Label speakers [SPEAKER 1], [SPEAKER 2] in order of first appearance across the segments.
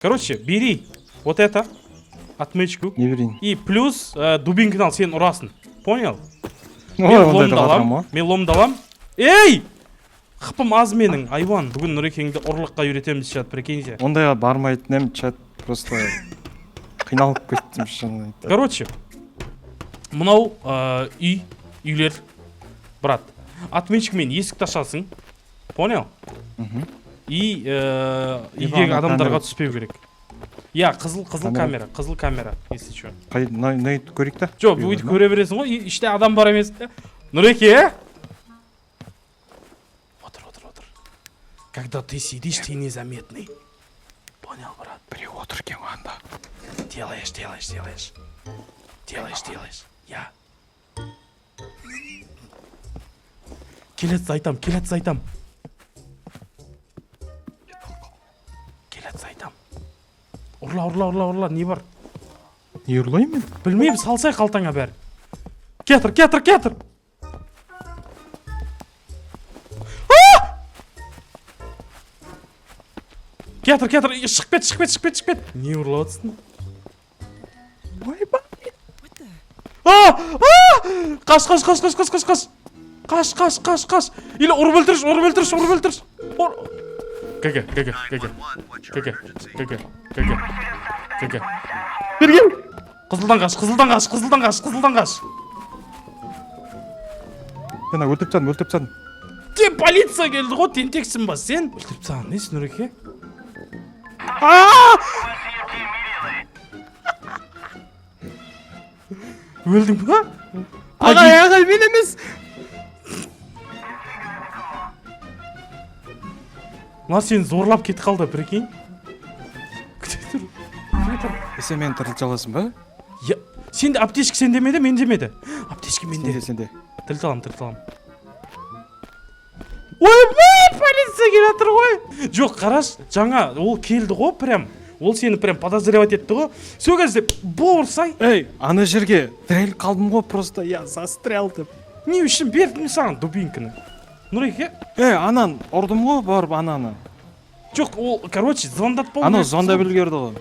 [SPEAKER 1] Короче, бери вот это, отмычку.
[SPEAKER 2] Не берейін.
[SPEAKER 1] И плюс дубинканы ал, сен ұрасың. Понял?
[SPEAKER 2] Ой,
[SPEAKER 1] Мен ломды алам. Эй! Қыпым аз менің, айван. Бүгін Нұрекеңді ұрлыққа үйретеміз чат, прикиньте.
[SPEAKER 2] Ондайға бармайтын ем, чат просто қиналып кеттім шын.
[SPEAKER 1] Короче, мынау үйлер, брат. Отмычкамен есікті ашасың. Понял? И үйдегі адамдарға түспеу керек. Я, қызыл камера, если что.
[SPEAKER 2] На көрейік та?
[SPEAKER 1] Жоқ, бүйтіп көре бересің ғой, іште адам бар емес. Нұреке! Отыр. Когда ты сидишь, ты незаметный. Понял, брат?
[SPEAKER 2] Біреу отыр екен анда.
[SPEAKER 1] Делаешь. Я. Келет айтам. Урла, не бар?
[SPEAKER 2] Не ұрлаймын мен?
[SPEAKER 1] Білмеймін, салсай қалтаңа бәрі. Кетір! Кетір, шығып кет. Не ұрлап атсың?
[SPEAKER 2] Ойбай!
[SPEAKER 1] Қаш. Или ұрып өлтіріш. Кәке.
[SPEAKER 2] Бергем!
[SPEAKER 1] Қызылдан қаш.
[SPEAKER 2] Мен өлтіп тастадым.
[SPEAKER 1] Те полиция келді ғой, тентексің ба сен? Өлтіріп тастаған, несі Нұреке? Өлдің ба?
[SPEAKER 2] Ағай, мен емес!
[SPEAKER 1] Ма сені зорлап кетіп қалды, прикинь? Күте тұр.
[SPEAKER 2] Сен мені тірілте аласың ба?
[SPEAKER 1] Сенде аптечка сен демеді, мен демеді. Аптечка мен деді.
[SPEAKER 2] Сенде.
[SPEAKER 1] Тірілте алам. Ойбай, полиция келе жатыр ғой. Жоқ, қараш, жаңа ол келді ғой, прям. Ол сені прям подозревать етті ғой. Сол кезде борсай.
[SPEAKER 2] Эй, ана жерге тіреліп қалдым ғой, просто я застрял деп.
[SPEAKER 1] Не үшін бердім саған дубинканы? Нұреке?
[SPEAKER 2] Анан ұрдым ғой, барып ананы.
[SPEAKER 1] Жоқ, ол, короче, звондатпау керек.
[SPEAKER 2] Ана звондап үлгерді ғой.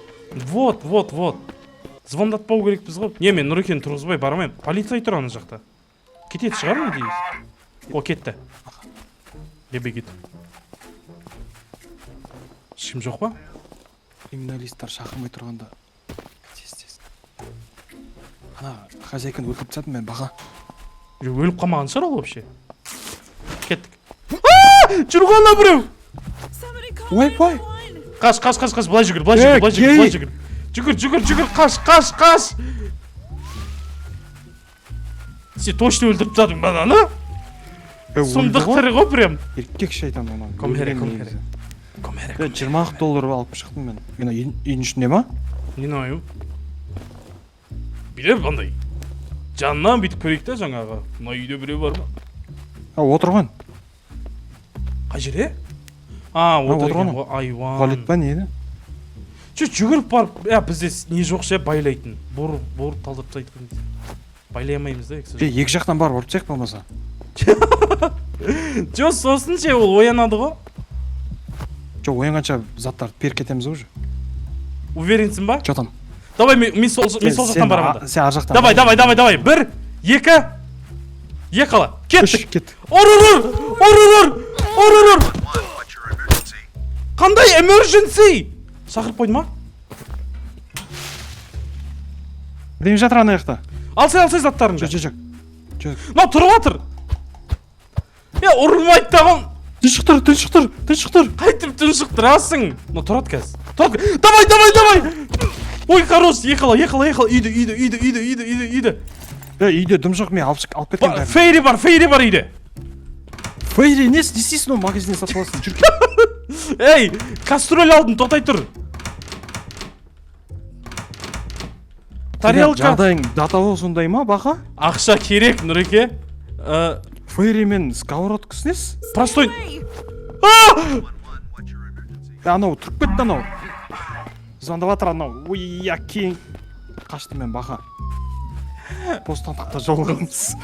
[SPEAKER 1] Вот. Звондатпау керекпіз ғой. Не, мен Нұрекені тұрғызбай бармайым. Полиция тұр ана жақта. Кетеді шығар ма дейсіз? О, кетті. Кет. Ешкім жоқ па?
[SPEAKER 2] Криминалисттар шақырмай тұрғанда. Тез. Ана хозяйканы өлтіріп тастадым мен баға.
[SPEAKER 1] Өліп қалмаған шығар ол вообще. Кеттік. Жүргенде біреу.
[SPEAKER 2] Ойбай.
[SPEAKER 1] Қаш, былай жүгір. Жүгір, қаш. Сен точно өлтіріп тастадың ба ана? Сұмдық тірі ғой прям.
[SPEAKER 2] Еркек шайтан ана.
[SPEAKER 1] Ком here.
[SPEAKER 2] $20 алып шықтым мен. Мен үйдің ішінде ма?
[SPEAKER 1] Не знаю. Билер қандай? Жанынан бүйтіп көрейік та жаңағы. Мына үйде біреу бар ма?
[SPEAKER 2] Отырған.
[SPEAKER 1] Қай жерде? Отырған ғой, айван.
[SPEAKER 2] Туалет па не еді?
[SPEAKER 1] Жүгіріп барып, бізде не жоқ ше байлайтын. Бұр талдырып тастайды. Байлай алмаймыз да,
[SPEAKER 2] екі жақтан барып ұрып тек болмаса.
[SPEAKER 1] Жоқ, сосын ше ол оянады ғой.
[SPEAKER 2] Жоқ, оянғанша заттарды беріп кетеміз уже.
[SPEAKER 1] Уверенсің ба?
[SPEAKER 2] Че там?
[SPEAKER 1] Давай, мен сол жақтан барамын.
[SPEAKER 2] Сен ар жақтан.
[SPEAKER 1] Давай. 1, 2. Екала. Кеттік. Ұрыр. Қандай emergency? Шақырып қойды ма?
[SPEAKER 2] Бірдеңе жатыр ана жақта.
[SPEAKER 1] Алсай заттарыңды.
[SPEAKER 2] Жоқ.
[SPEAKER 1] Мынау тұрып жатыр. Ұрылмайды тағын.
[SPEAKER 2] Тұншықтыр.
[SPEAKER 1] Қайтып тұншықтырасың? Тұрады кәз. Давай. Ой, хорош, ехала. Үйді.
[SPEAKER 2] Үйде дым жоқ, мен алып кеткен бәрін.
[SPEAKER 1] Фейри бар үйде.
[SPEAKER 2] Фейри, не істейсің ол магазинде сатып аласың? Жүр.
[SPEAKER 1] Ей, кастроль алдым, тоқтай тұр. Тарелка.
[SPEAKER 2] Жағдайың даталы сондай ма, бақа?
[SPEAKER 1] Ақша керек, Нұреке.
[SPEAKER 2] Фейри мен сковородкасы несі?
[SPEAKER 1] Простой.
[SPEAKER 2] Анау, тұрып кетті анау. Звондап жатыр анау. Ой, яки. Қашты мен бақа. Бостандықта жолығамыз.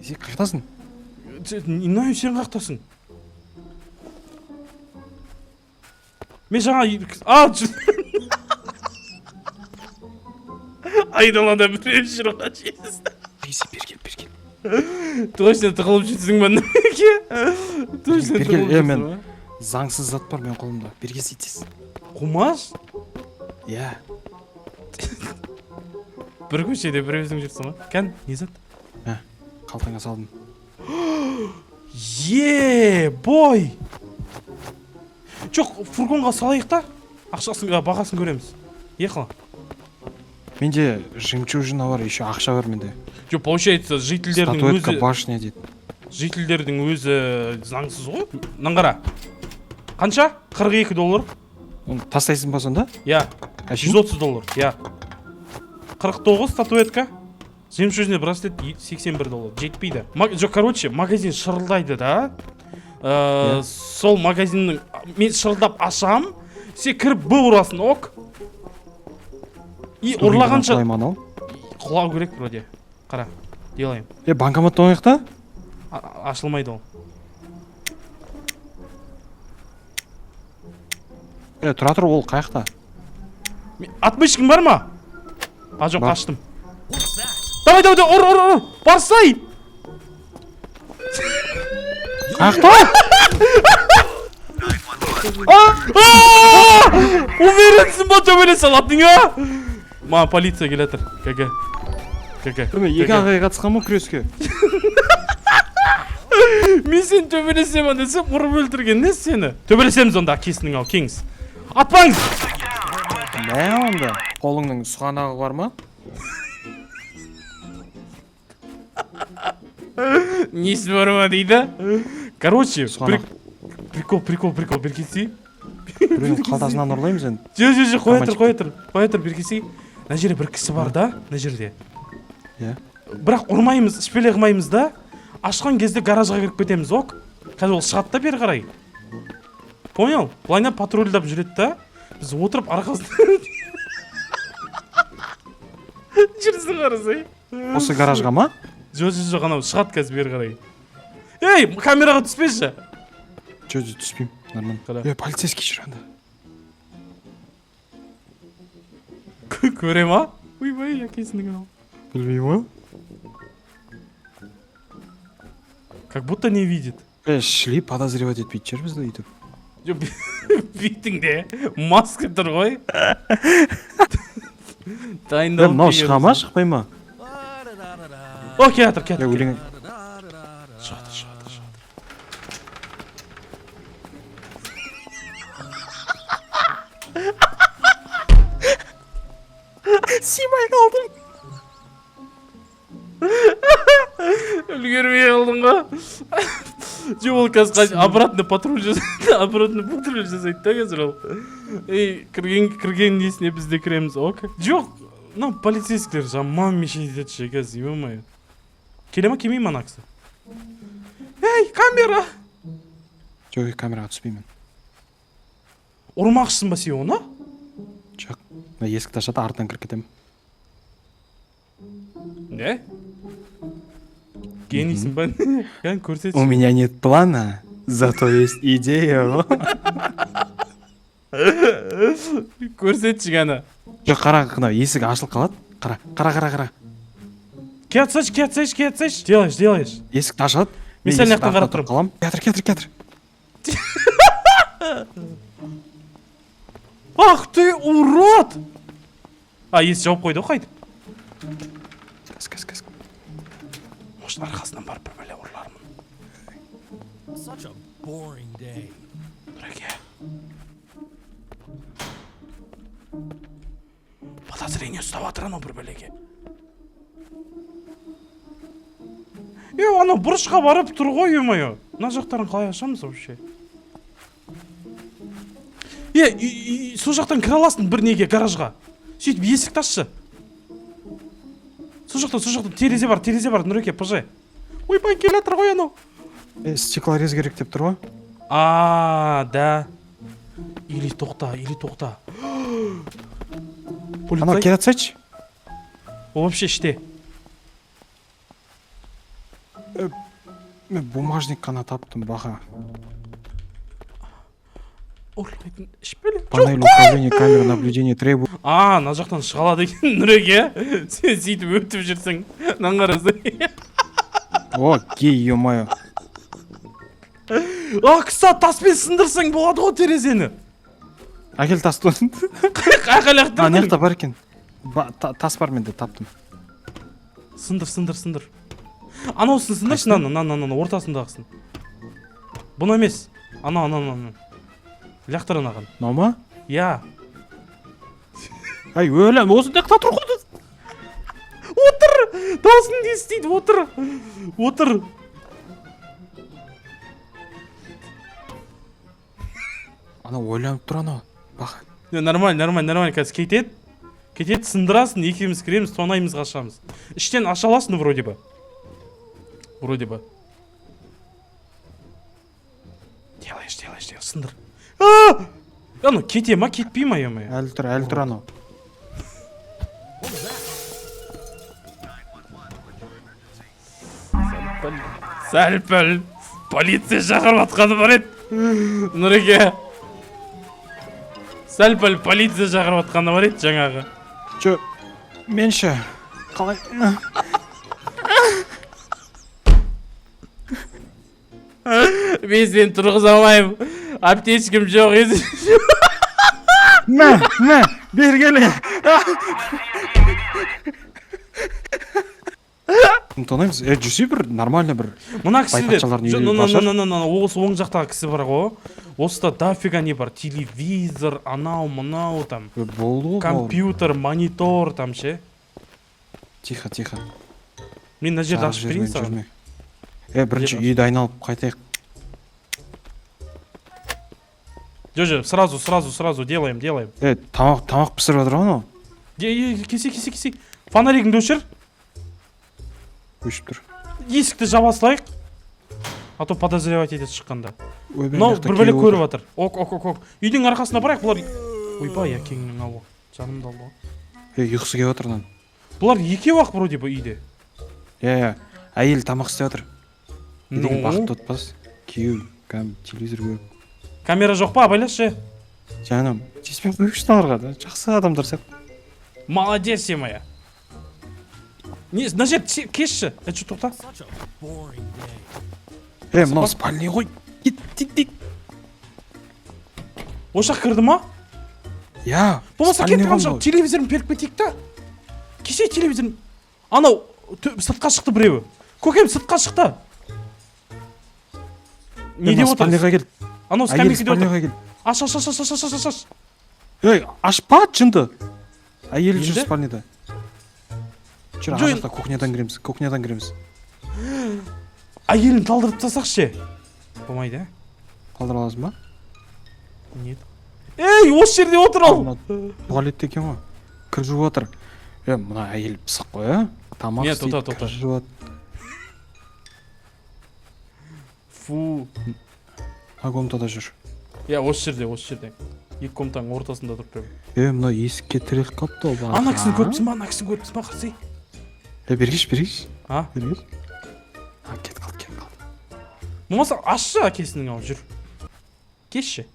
[SPEAKER 2] Сен қайтасың?
[SPEAKER 1] Не сен қақтасың? мен жаңа айналада біреу жүр ғой жезді.
[SPEAKER 2] Айси бергел.
[SPEAKER 1] Точно тығылып жүрсің ба неге? Точно тығылып жүрсің
[SPEAKER 2] мен
[SPEAKER 1] ба?
[SPEAKER 2] заңсыз зат бар мен қолымда. Бергесі тез.
[SPEAKER 1] Қумаш?
[SPEAKER 2] Иә.
[SPEAKER 1] Бір көшеде бір өзің жүрсің ба? Кән, не зат?
[SPEAKER 2] Қалтаңа салдым.
[SPEAKER 1] Бой! Жоқ, фургонға салайық та. Бағасын көреміз. Ехала.
[SPEAKER 2] Менде жемчужина бар, еще ақша бар менде.
[SPEAKER 1] Жоқ, получается,
[SPEAKER 2] Статуэтка башня дейді.
[SPEAKER 1] жителдердің өзі заңсыз ғой. Наңғара. Қанша? $42.
[SPEAKER 2] Оны тастайсың ба сонда?
[SPEAKER 1] Я. $130. Я. 49 статуэтка. Жемчужный браслет $81. Жетпейді. Жоқ, короче, магазин шырылдайды да. Сол магазиннің мен шырылдап ашам. Сен кіріп б ұрасың, ок. И ұрлағанша құлау керек вроде. Қара, делаем.
[SPEAKER 2] Банкоматта ойық та?
[SPEAKER 1] Ашылмайды ол.
[SPEAKER 2] Тұра тұр, ол қаяқта?
[SPEAKER 1] Отмычкың бар ма? Жоқ, аштым. Давай, ұр! Барсай!
[SPEAKER 2] Қаяқта?
[SPEAKER 1] Уверенсің ба төбеле салатың, а? Ма, полиция келетір. Кәке.
[SPEAKER 2] Екі ағай қатысқан ма күреске?
[SPEAKER 1] Мен сен төбелесем десем, ұрып өлтірген не сені? Төбелесеміз онда, кесінің ал, кеңіз. Атпаңыз!
[SPEAKER 2] Мә онда? Қолыңның сұғанағы бар ма?
[SPEAKER 1] Несі бар ма дейді? Короче, прикол, беркесі.
[SPEAKER 2] Біреудің қалтасынан ұрлаймыз енді.
[SPEAKER 1] Жоқ, қоя тұр, беркесі. Мына жерде бір кісі бар да, мына жерде. Бірақ ұрмаймыз, ішпеле қылмаймыз да. Ашқан кезде гаражға кіріп кетеміз, ок. Қазір ол шығады да бері қарай. Понял? Бұлайна патрульдап жүреді да. Біз отырып арқасында жүрсің қарасай.
[SPEAKER 2] Осы гаражға ма?
[SPEAKER 1] Жоқ, анау шығады қазір бері қарай. Ей, камераға түспеші.
[SPEAKER 2] Жоқ, түспейм. Нормально. Полицейский жүр анда.
[SPEAKER 1] Көре ма? Ойбай, әкесінің ау.
[SPEAKER 2] Білмей ма?
[SPEAKER 1] Как будто не видит.
[SPEAKER 2] Шли подозревать етпейді жүр бізді өйтіп.
[SPEAKER 1] Жоқ, бүйттің де. Маска тұр ғой. Дайындалып.
[SPEAKER 2] Мынау шыға ма, шықпай ма?
[SPEAKER 1] О, кетір. Шығады.
[SPEAKER 2] Симай қалдым.
[SPEAKER 1] Үлгермей қалдың ға. Жоқ, ол қазір обратно патруль жасайды да қазір ол. Кірген несіне бізде кіреміз, ок. Жоқ, полицейскілер жаман мешен етеді қазір, ема-майы. Келе ма, келмей ма ана кісі? Ей, камера!
[SPEAKER 2] Жоқ, камераға түспеймін.
[SPEAKER 1] Ұрмақшысың ба сен оны?
[SPEAKER 2] Жоқ, есікті ашады, артынан кіріп кетемін.
[SPEAKER 1] Не? Генийсің ба? Кән көрсетші.
[SPEAKER 2] У меня нет плана, зато есть идея.
[SPEAKER 1] Көрсетші кәні.
[SPEAKER 2] Жоқ, қара, есік ашылып қалады. Қара.
[SPEAKER 1] Кетсайш. Делаешь.
[SPEAKER 2] Есікті ашады.
[SPEAKER 1] Мен сәл яқтан қарап тұрым.
[SPEAKER 2] Кетір.
[SPEAKER 1] Ах ты, урод! Есік жауып қойды ғой қайтып.
[SPEAKER 2] Кәс.
[SPEAKER 1] Может, арқасынан барып бір бәле ұрлармын. Дұрәке. Подозрение ұстап атыр анау бір бәлеге. Анау бұрышқа барып тұр ғой, ема-ай. Мына жақтарын қалай ашамыз вообще? Сол жақтан кіре аласың бір неге, гаражға. Сөйтіп есікті ашшы. Сол жақтан терезе бар, Нұреке, пыжай. Ойбай, келатыр ғой анау.
[SPEAKER 2] Стеклорез керек деп тұр ғой.
[SPEAKER 1] Да. Или тоқта.
[SPEAKER 2] Анау келе атсайшы.
[SPEAKER 1] Ол вообще іште.
[SPEAKER 2] Мен бумажник қана таптым, баға.
[SPEAKER 1] Ұрлайтын ішпеле.
[SPEAKER 2] Панель управления камера наблюдения требует.
[SPEAKER 1] Ана жақтан шыға алады екен Нұреке. Сен сөйтіп өтіп жүрсің. Мынаны қарасай.
[SPEAKER 2] О, гей, ё-моё.
[SPEAKER 1] Қыса таспен сындырсаң болады ғой терезені.
[SPEAKER 2] Әкел тасты.
[SPEAKER 1] Қақалақтың.
[SPEAKER 2] Ана жақта бар екен. Тас бар менде, таптым.
[SPEAKER 1] Сындыр. Анаусын сындыршы, наны, ортасындағысын. Бұны емес. Ана. Лақтыр анаған.
[SPEAKER 2] Нома?
[SPEAKER 1] Я.
[SPEAKER 2] Ай, өлем, осы дақта тұр ғой.
[SPEAKER 1] Отыр! Даусын естиді, отыр.
[SPEAKER 2] Ана ойланып тұр ана. Бақ.
[SPEAKER 1] Нормально, қазір кетет, сындырасын, екеуміз кіреміз, тонаймыз, қашамыз. Іштен аша аласың, вроде бы. Делаешь, сындыр. Ано, кете ма, кетпей ма, ё-моё?
[SPEAKER 2] Әлі тұр ана.
[SPEAKER 1] Сәл-пәл, полиция шақырып атқаны бар еді. Нұреке. Сәл-пәл, полиция шақырып атқаны бар еді жаңағы.
[SPEAKER 2] Чö, мен ше. Қалай?
[SPEAKER 1] Мен сені тұрғыза алмаймын. Аптечкім жоқ еді.
[SPEAKER 2] Мә, бергелі. Тонаймыз, жүсі бір нормально бір.
[SPEAKER 1] Мына кісілер, осы оң жақтағы кісі бар ғой. Осыда дафига не бар, телевизор, анау, там. Компьютер, монитор, там ше.
[SPEAKER 2] Тихо.
[SPEAKER 1] Мен на жерді ашып берейін саған.
[SPEAKER 2] Бірінші үйді айналып қайтайық.
[SPEAKER 1] Сразу делаем.
[SPEAKER 2] Тамақ пісіріп жатыр ана.
[SPEAKER 1] Кесе. Фонаригіңді өшір.
[SPEAKER 2] Өшіп тұр.
[SPEAKER 1] Есікті жаба салайық. А то подозревать етеді шыққанда. Мынау бір бөлек көріп жатыр. Ок. Үйдің арқасына барайық, бұлар... Ойбай, әкеңнің ау. Жанымды алды ғой.
[SPEAKER 2] Ұйқысы келіп жатыр нан.
[SPEAKER 1] Бұлар екеу ақ вроде бы үйде.
[SPEAKER 2] Әйел тамақ істеп жатыр. Деген бақыт отпас. Күйеу, телевизор көріп.
[SPEAKER 1] Камера жоқ па, абайлашы.
[SPEAKER 2] Жаным, тиіспен қойғышты аларға да. Жақсы адамдар сияқты.
[SPEAKER 1] Молодец, моя. На жер кешші. Әчу тоқта.
[SPEAKER 2] Мынау спальный ғой. Кет.
[SPEAKER 1] Ошақ кірді ма?
[SPEAKER 2] Я.
[SPEAKER 1] Болмаса кетіп қалшы, телевизорын періп кетейік та. Кесе телевизорын. Анау, сыртқа шықты біреуі. Көкем сыртқа шықты. Не деп отыр?
[SPEAKER 2] Спальныйға кел.
[SPEAKER 1] Анау скамейкеде отыр. Аш.
[SPEAKER 2] Ашпа, жынды. Әйел жүр спальныйда. Жүр, ана жақта кухнядан кіреміз.
[SPEAKER 1] Әйелін талдырып тасақ ше. Болмайды,
[SPEAKER 2] Қалдыр аласың ба?
[SPEAKER 1] Нет. Ей, осы жерде отыр ол.
[SPEAKER 2] Туалетте екен ғой. Кір жуып отыр. Мына әйел пысық қой, тамақ істейді, кір жуады.
[SPEAKER 1] Фу.
[SPEAKER 2] Комнатада жүр.
[SPEAKER 1] Осы жерде. Екі комнатаның ортасында тұрып тұрып.
[SPEAKER 2] Мына есікке тірек қапты ол.
[SPEAKER 1] Ана кісіні көріпсің ба, қарсай.
[SPEAKER 2] Бергеш.
[SPEAKER 1] Бергеш?
[SPEAKER 2] Кет қалды.
[SPEAKER 1] Болмаса ашшы әкесінің ау, жүр. Кешші.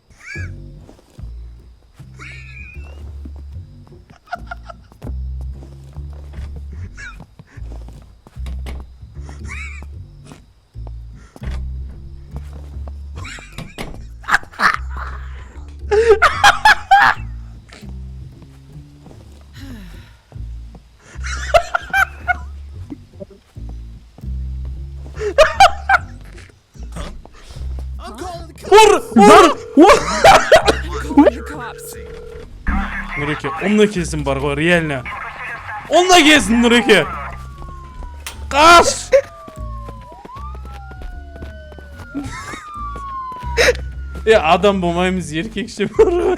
[SPEAKER 1] Нұреке, онна кезім бар ғой, реально. Онна кезім, Нұреке. Қаш! Адам болмаймыз, еркекше бар ғой.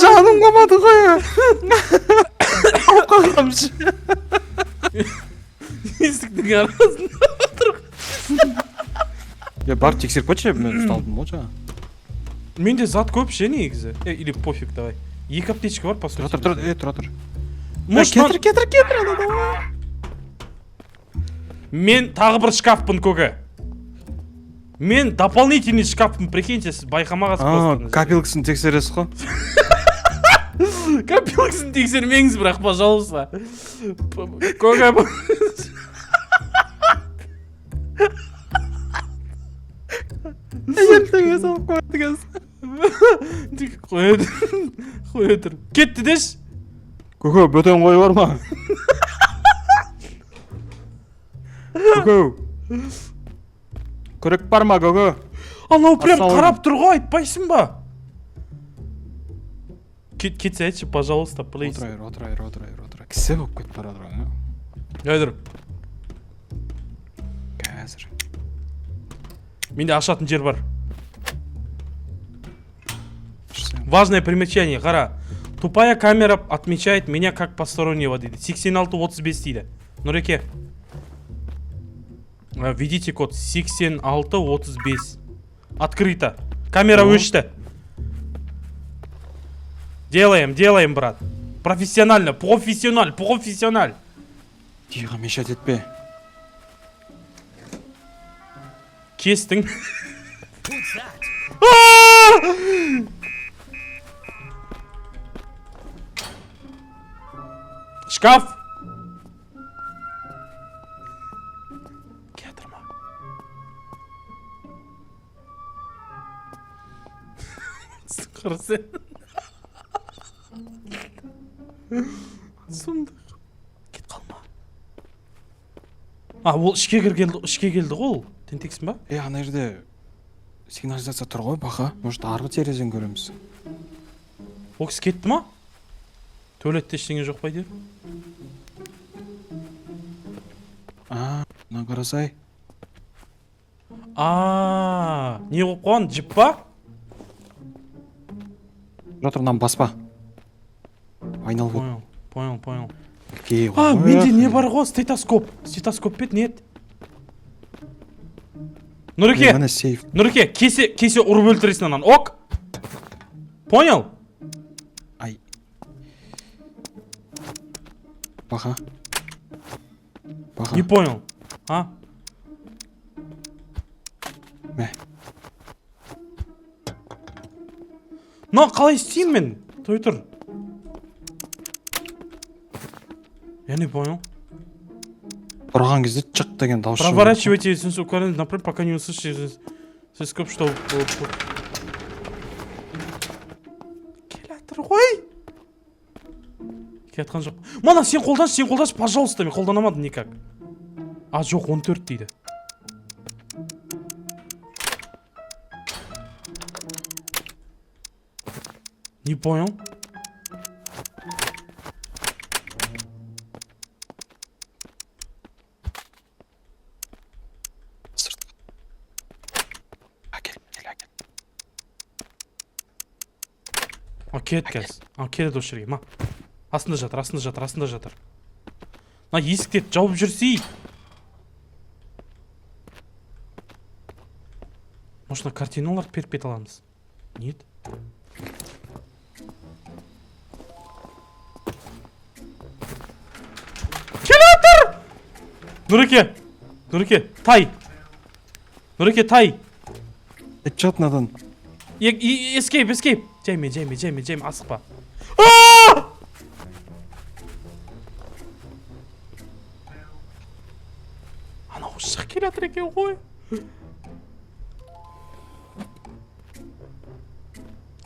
[SPEAKER 2] Жаным қалмады ғой. Алып қалғамшы.
[SPEAKER 1] Есіктің арасында отыр.
[SPEAKER 2] Бар тексеріп қойшы, мен ұсталдым ғой жаңа.
[SPEAKER 1] Менде зат көп ше негізі. Или пофиг, давай. Екі аптечка бар, по сути.
[SPEAKER 2] Тұра тұр.
[SPEAKER 1] Кетір. Мен тағы бір шкафпын көке. Мен дополнительный шкафпын, прикиньте, сіз байқамағансыз.
[SPEAKER 2] Копилкасын тексересіз ғой.
[SPEAKER 1] Копилкасын тексермеңіз, бірақ, пожалуйста. Көке.
[SPEAKER 2] Ертеңге салып қойды кез.
[SPEAKER 1] Қоя тұр. Кетті деш.
[SPEAKER 2] Көке, бөтен қой бар ма? Көке. Күрек бар ма, көке?
[SPEAKER 1] Анау прям
[SPEAKER 2] Ассалам.
[SPEAKER 1] қарап тұр ғой, айтпайсың ба? Кетсе айтшы, пожалуйста, please.
[SPEAKER 2] Отырайыр. Кісі болып кетіп бара жатыр.
[SPEAKER 1] Өйдір.
[SPEAKER 2] Қазір.
[SPEAKER 1] Менде ашатын жер бар. Важное примечание, қара. Тупая камера отмечает меня как постороннего дейді. 86-35 дейді. Нұреке. Введите код 86-35. Открыто. Камера өшті. Делаем, брат. Профессионально, профессиональ.
[SPEAKER 2] Тиға мешат етпе.
[SPEAKER 1] Кестің. Шкаф. Кетірма. Қарсы. Сұмдық. Кет қалма. Ол ішке келді ғой. Тентексің ба?
[SPEAKER 2] Ана жерде сигнализация тұр ғой, бақа. Может, арғы терезен көреміз.
[SPEAKER 1] Ол кісі кетті ма? Туалетте ештеңе жоқ па дер?
[SPEAKER 2] Мына қарасай.
[SPEAKER 1] Не болып қойған? Жіп па?
[SPEAKER 2] Жатырынан баспа. Айналып өт.
[SPEAKER 1] Понял.
[SPEAKER 2] Менде
[SPEAKER 1] не бар ғой? Стетоскоп бет, нет? Нұреке,
[SPEAKER 2] Міне сейф.
[SPEAKER 1] Нұреке, кесе ұрып өлтіресін анан, ок? Понял?
[SPEAKER 2] Ай. Бақа.
[SPEAKER 1] Не понял.
[SPEAKER 2] Мә.
[SPEAKER 1] Қалай істеймін мен? Той тұр. Я не понял.
[SPEAKER 2] Ұрған кезде чық деген дауыс шығады.
[SPEAKER 1] Проворачивайте сенсу карен, например, пока не услышите скоп, что... Келатыр ғой! Келатқан жоқ. Мана, сен қолданшы, пожалуйста, мен қолданамадым никак. Жоқ, 14 дейді. Не понял. Кет. Келеді осы жерге, ма. Астында жатыр. Есіктерді жауып жүрсей. Может, картиналарды перпет аламыз? Нет. Келатыр! Нұреке, тай.
[SPEAKER 2] Чат надан.
[SPEAKER 1] Escape. Жайме, асықпа. Ана ұшық келатыр екен ғой.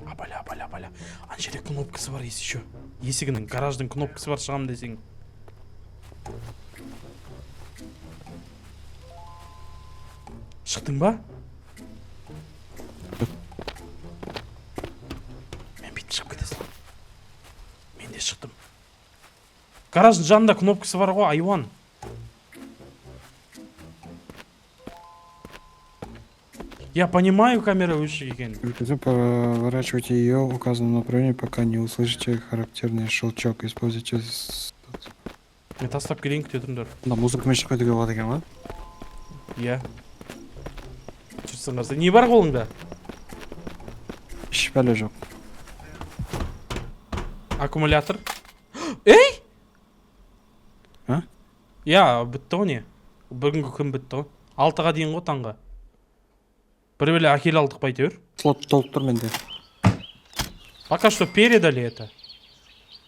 [SPEAKER 1] Абаля. Ана жерде кнопкасы бар, есі еще. Есігінің, гараждың кнопкасы бар, шығам десең. Шықтың ба? Мен де шықтым. Гараждың жанында кнопкасы бар ғой, айуан. Я понимаю, камера өшік екен.
[SPEAKER 2] Поворачивайте ее в указанном направлении, пока не услышите характерный щелчок. Используйте...
[SPEAKER 1] Мен тастап келейін, күте тұрыңдар.
[SPEAKER 2] Музыкамен шығып кетуге болады екен ба?
[SPEAKER 1] Иә. Жүрсіңдер, не бар қолыңда?
[SPEAKER 2] Еш бәле жоқ.
[SPEAKER 1] Аккумулятор. Эй!
[SPEAKER 2] А?
[SPEAKER 1] Я, бітті ғой не? Бүгінгі күн бітті ғой. 6-ға дейін ғой таңға. Бір бөле әкеле алдық па әйтеуір.
[SPEAKER 2] Слот толып тұр менде.
[SPEAKER 1] Пока что передали это.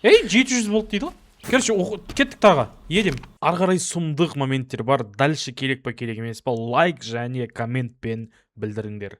[SPEAKER 1] Ей, 700 болды дейді ғой. Короче, кеттік тағы. Едем. Ары қарай сұмдық моменттер бар. Дальше керек па керек емес па лайк және комментпен білдіріңдер.